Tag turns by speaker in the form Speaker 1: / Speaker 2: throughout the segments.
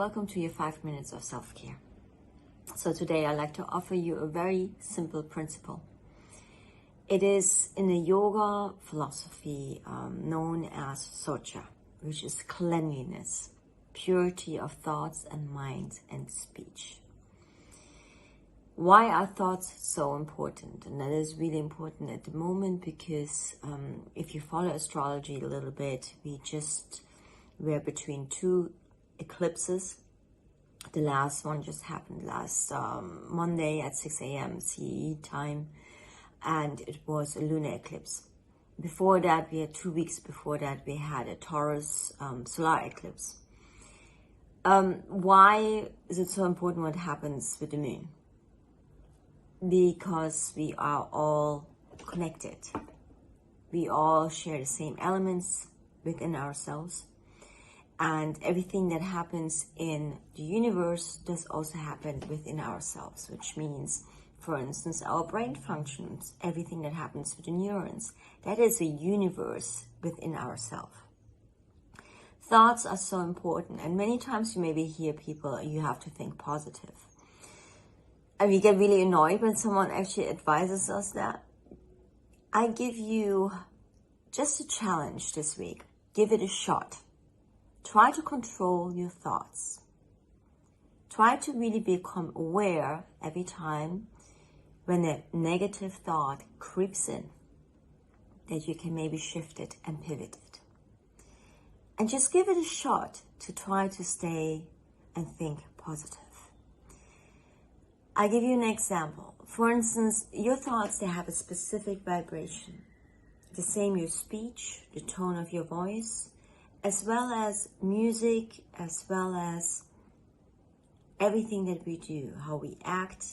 Speaker 1: welcome to your 5 minutes of self-care. So today I'd like to offer you a very simple principle. It is in the yoga philosophy known as socha, which is cleanliness, purity of thoughts and mind and speech. Why are thoughts so important? And that is really important at the moment because if you follow astrology a little bit, we're between two eclipses. The last one just happened last Monday at 6 a.m. CE time, and it was a lunar eclipse. Before that, 2 weeks before that, we had a Taurus solar eclipse. Why is it so important what happens with the moon? Because we are all connected. We all share the same elements within ourselves. And everything that happens in the universe does also happen within ourselves, which means, for instance, our brain functions, everything that happens with the neurons, that is a universe within ourselves. Thoughts are so important, and many times you maybe hear people, you have to think positive. And we get really annoyed when someone actually advises us that. I give you just a challenge this week. Give it a shot. Try to control your thoughts. Try to really become aware every time when a negative thought creeps in, that you can maybe shift it and pivot it. And just give it a shot to try to stay and think positive. I give you an example. For instance, your thoughts, they have a specific vibration. The same your speech, the tone of your voice, as well as music, as well as everything that we do, how we act,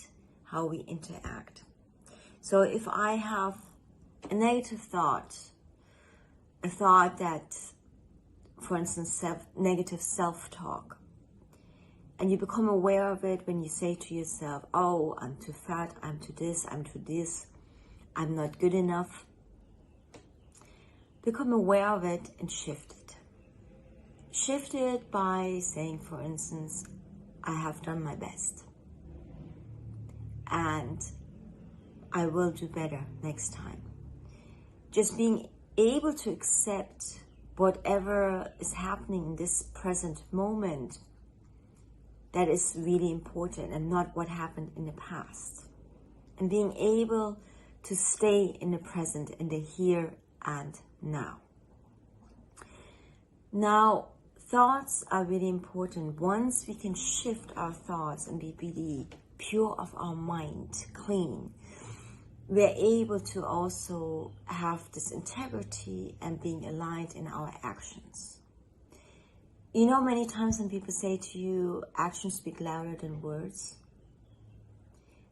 Speaker 1: how we interact. So if I have a negative thought, a thought that, for instance, negative self-talk, and you become aware of it when you say to yourself, oh, I'm too fat, I'm too this, I'm not good enough. Become aware of it and shift it. Shift it by saying, for instance, I have done my best. And I will do better next time. Just being able to accept whatever is happening in this present moment, that is really important, and not what happened in the past. And being able to stay in the present, in the here and now. Now, thoughts are really important. Once we can shift our thoughts and be really pure of our mind, clean, we're able to also have this integrity and being aligned in our actions. You know, many times when people say to you, actions speak louder than words.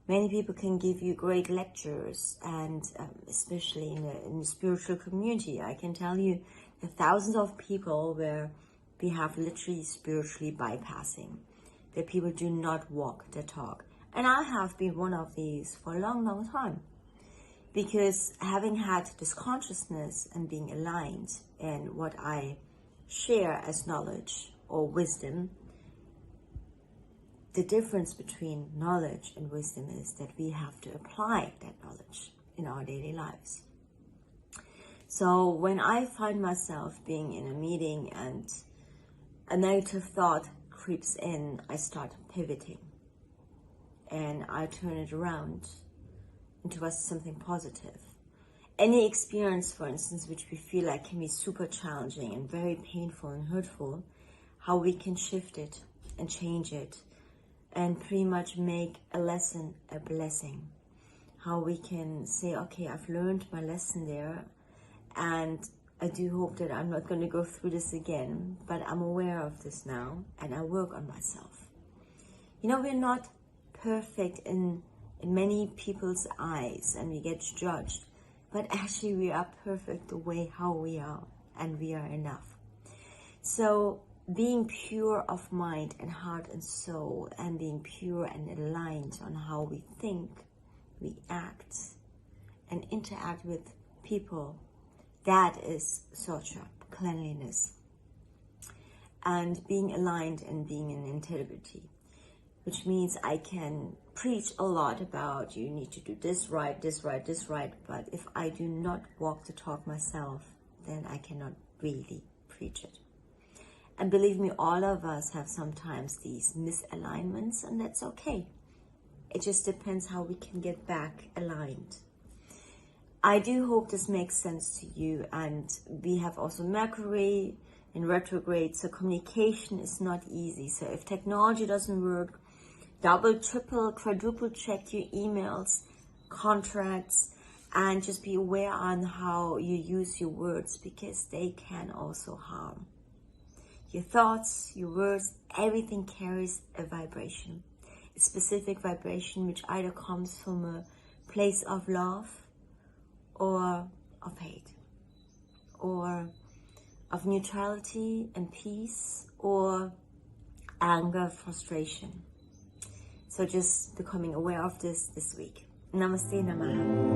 Speaker 1: Many people can give you great lectures, and especially in the spiritual community, I can tell you the thousands of people where we have literally spiritually bypassing, where people do not walk the talk. And I have been one of these for a long, long time. Because having had this consciousness and being aligned in what I share as knowledge or wisdom, the difference between knowledge and wisdom is that we have to apply that knowledge in our daily lives. So when I find myself being in a meeting and a negative thought creeps in, I start pivoting and I turn it around into something positive. Any experience, for instance, which we feel like can be super challenging and very painful and hurtful, how we can shift it and change it and pretty much make a lesson a blessing. How we can say, okay, I've learned my lesson there, and I do hope that I'm not going to go through this again, but I'm aware of this now and I work on myself. You know, we're not perfect in many people's eyes and we get judged. But actually we are perfect the way how we are, and we are enough. So being pure of mind and heart and soul, and being pure and aligned on how we think, we act, and interact with people, that is socha, cleanliness. and being aligned and being in integrity, which means I can preach a lot about you need to do this right, this right, this right, but if I do not walk the talk myself, then I cannot really preach it. And believe me, all of us have sometimes these misalignments, and that's okay. It just depends how we can get back aligned. I do hope this makes sense to you, and we have also Mercury in retrograde, so communication is not easy. So if technology doesn't work, double, triple, quadruple check your emails, contracts, and just be aware on how you use your words, because they can also harm. Your thoughts, your words, everything carries a vibration, a specific vibration which either comes from a place of love or of hate, or of neutrality and peace, or anger, frustration. So just becoming aware of this week. Namaste, Namaha.